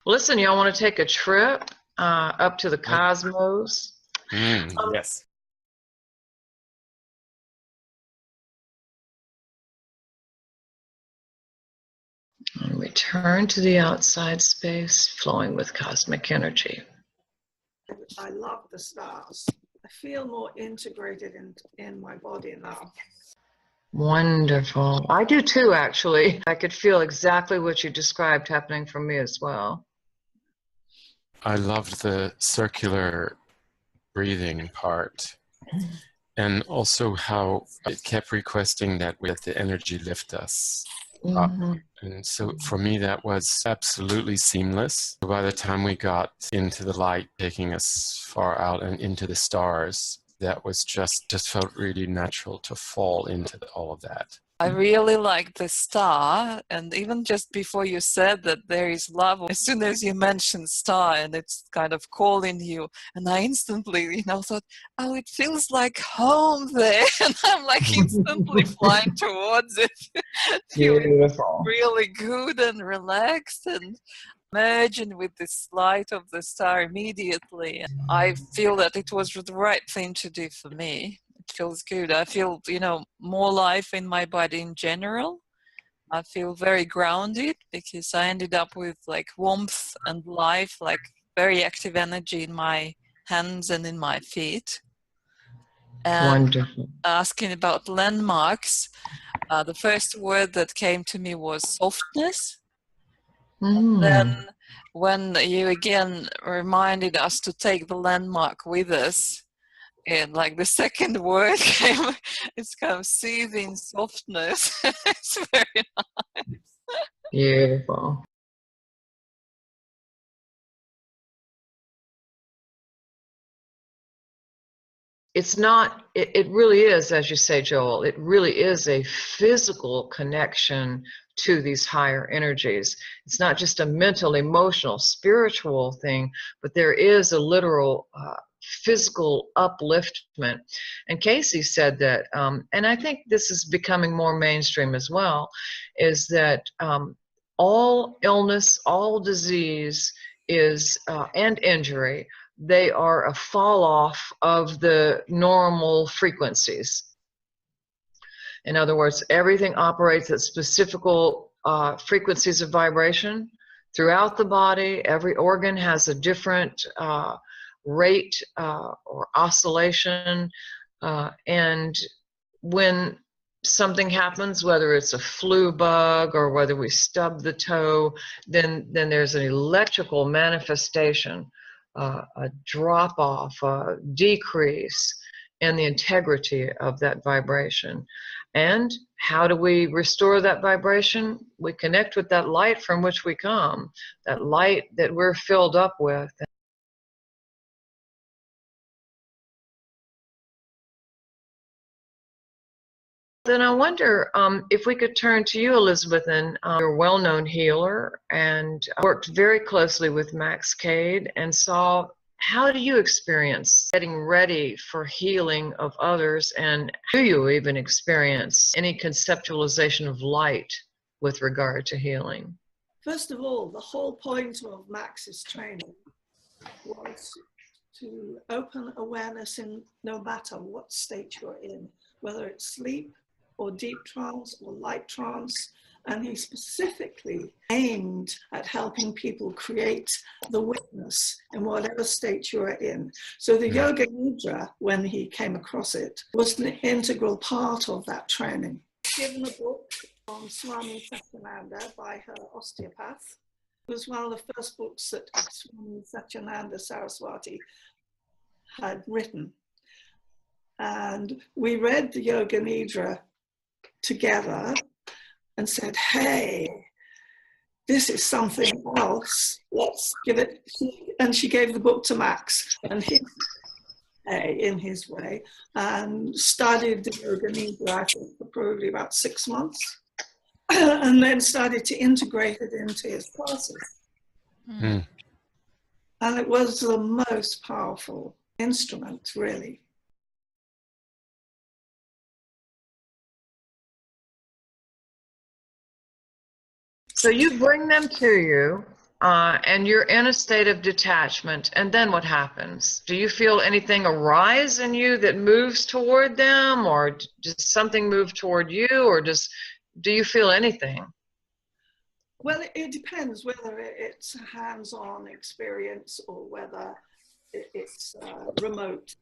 Listen, y'all want to take a trip up to the cosmos? Yes. And return to the outside space, flowing with cosmic energy. I love the stars. I feel more integrated in my body now. Wonderful. I do too, actually. I could feel exactly what you described happening for me as well. I loved the circular breathing part, and also how it kept requesting that we let the energy lift us up. And so for me, that was absolutely seamless. By the time we got into the light, taking us far out and into the stars, that was just felt really natural to fall into all of that. I really like the star, and even just before you said that there is love, as soon as you mentioned star and it's kind of calling you, and I instantly, thought, oh, it feels like home there, and I'm like instantly flying towards it, feeling really good and relaxed and merging with this light of the star immediately. And I feel that it was the right thing to do for me. It feels good. I feel, more life in my body in general. I feel very grounded because I ended up with like warmth and life, like very active energy in my hands and in my feet. And wonderful. Asking about landmarks, the first word that came to me was softness. And then when you again reminded us to take the landmark with us, and like the second word came, it's kind of soothing softness. It's very nice. Beautiful. It's not, it really is, as you say, Joel, it really is a physical connection to these higher energies. It's not just a mental, emotional, spiritual thing, but there is a literal physical upliftment. And Cayce said that, and I think this is becoming more mainstream as well, is that all illness, all disease is, and injury, they are a fall off of the normal frequencies. In other words, everything operates at specific frequencies of vibration throughout the body. Every organ has a different rate or oscillation. And when something happens, whether it's a flu bug or whether we stub the toe, then there's an electrical manifestation, a drop off, a decrease in the integrity of that vibration. And how do we restore that vibration? We connect with that light from which we come, that light that we're filled up with. Then I wonder if we could turn to you, Elizabeth, and you're a well-known healer and worked very closely with Max Cade and saw, how do you experience getting ready for healing of others, and do you even experience any conceptualization of light with regard to healing? First of all, the whole point of Max's training was to open awareness in no matter what state you're in, whether it's sleep or deep trance or light trance. And he specifically aimed at helping people create the witness in whatever state you're in. So the yoga nidra, when he came across it, was an integral part of that training. Given a book on Swami Satyananda by her osteopath. It was one of the first books that Swami Satyananda Saraswati had written. And we read the Yoga Nidra together and said, hey, this is something else. Let's give it. And she gave the book to Max and in his way, and studied the Yoga Nidra, I think, for probably about 6 months, and then started to integrate it into his classes. And it was the most powerful instrument, really. So you bring them to you, and you're in a state of detachment, and then what happens? Do you feel anything arise in you that moves toward them, or does something move toward you, or do you feel anything? Well, it depends whether it's a hands-on experience or whether it's remote.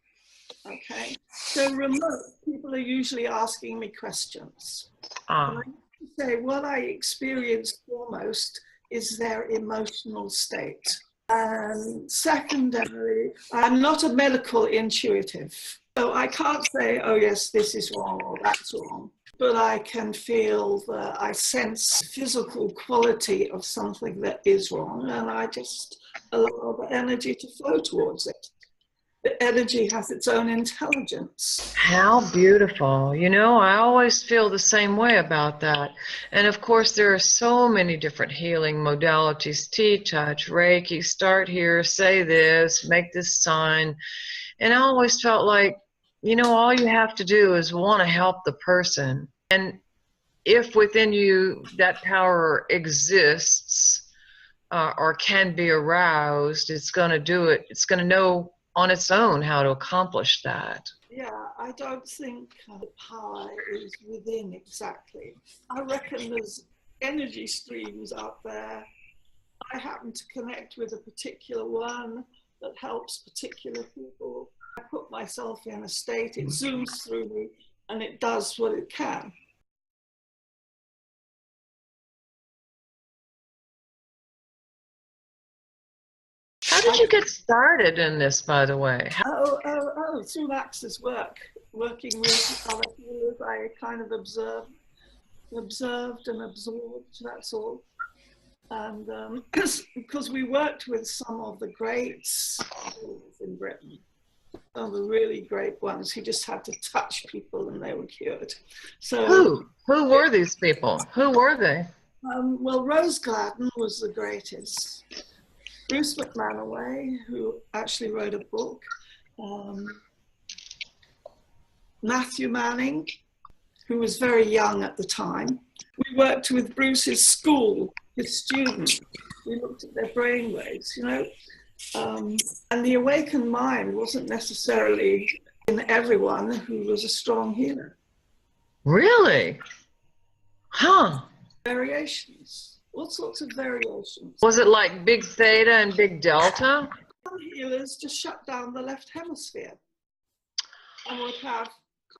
Okay, so remote, people are usually asking me questions. And I have to say, what I experience foremost is their emotional state. And secondarily, I'm not a medical intuitive. So I can't say, oh yes, this is wrong or that's wrong. But I can feel I sense physical quality of something that is wrong, and I just allow the energy to flow towards it. The energy has its own intelligence. How beautiful. You know, I always feel the same way about that. And of course, there are so many different healing modalities, T-touch, Reiki, start here, say this, make this sign. And I always felt like, you know, all you have to do is want to help the person. And if within you that power exists or can be aroused, it's going to do it. It's going to know on its own how to accomplish that. Yeah, I don't think the power is within exactly. I reckon there's energy streams out there. I happen to connect with a particular one that helps particular people. I put myself in a state, it zooms through me, and it does what it can. How did you get started in this, by the way? Through Max's work, working with other healers, I kind of observed and absorbed, that's all. And because we worked with some of the greats in Britain, some of the really great ones who just had to touch people and they were cured. So who were these people? Who were they? Well, Rose Gladden was the greatest. Bruce McManaway, who actually wrote a book. Matthew Manning, who was very young at the time. We worked with Bruce's school, his students. We looked at their brainwaves, you know. And the awakened mind wasn't necessarily in everyone who was a strong healer. Really? Huh. Variations, all sorts of variations. Was it like big theta and big delta? Some healers just shut down the left hemisphere and would have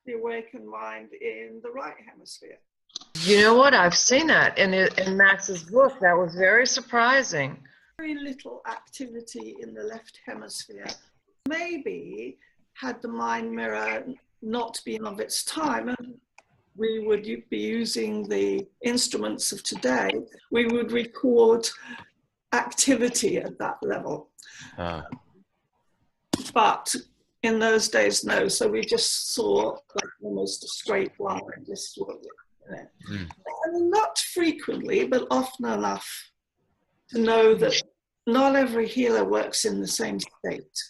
the awakened mind in the right hemisphere. You know what? I've seen that in Max's book. That was very surprising. Very little activity in the left hemisphere. Maybe had the mind mirror not been of its time, and we would be using the instruments of today, we would record activity at that level. But in those days, no. So we just saw like almost a straight line. Just saw it, you know. And not frequently, but often enough to know that not every healer works in the same state.